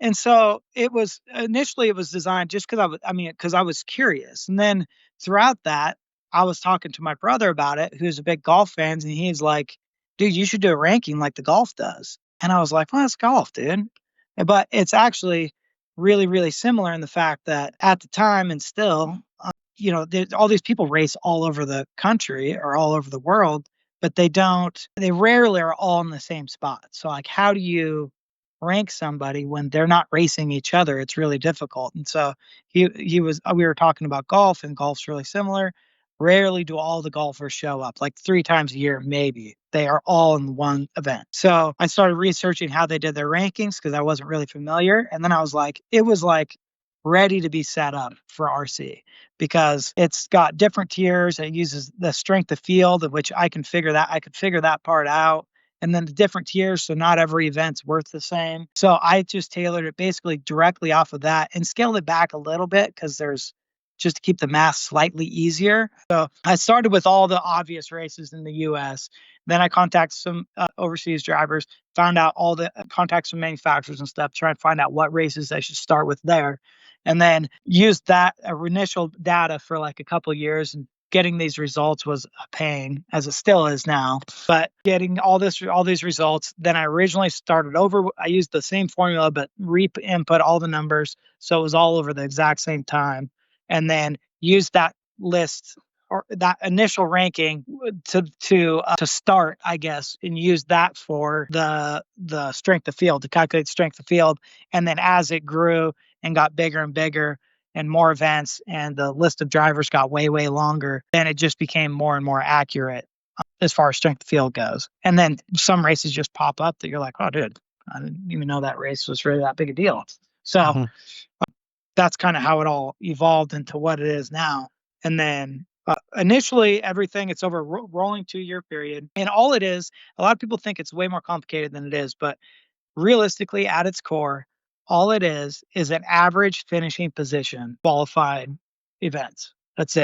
And so it was initially it was designed just because because I was curious. And then throughout that, I was talking to my brother about it, who's a big golf fan, and he's like, dude, you should do a ranking like the golf does. And I was like, well, it's golf, dude. But it's actually really, really similar in the fact that at the time and still, there's all these people race all over the country or all over the world, but they rarely are all in the same spot. So, like, how do you rank somebody when they're not racing each other? It's really difficult. And so we were talking about golf, and golf's really similar. Rarely do all the golfers show up, like 3 times a year, maybe. They are all in one event. So I started researching how they did their rankings because I wasn't really familiar. And then it was like ready to be set up for RC because it's got different tiers. It uses the strength of field, of which I could figure that part out. And then the different tiers, so not every event's worth the same. So I just tailored it basically directly off of that and scaled it back a little bit because there's just to keep the math slightly easier. So I started with all the obvious races in the US. Then I contacted some overseas drivers, found out all the contacts from manufacturers and stuff, try and find out what races I should start with there. And then used that initial data for like a couple of years, and getting these results was a pain, as it still is now. But getting all these results, then I originally started over. I used the same formula, but re-input all the numbers, so it was all over the exact same time, and then used that list or that initial ranking to start, I guess, and use that for the strength of field to calculate strength of field. And then as it grew and got bigger and bigger and more events and the list of drivers got way, way longer, then it just became more and more accurate as far as strength of field goes. And then some races just pop up that you're like, oh, dude, I didn't even know that race was really that big a deal. So that's kind of how it all evolved into what it is now. And then initially, everything, it's over a rolling 2-year period. And all it is, a lot of people think it's way more complicated than it is, but realistically, at its core, all it is an average finishing position qualified events. That's it.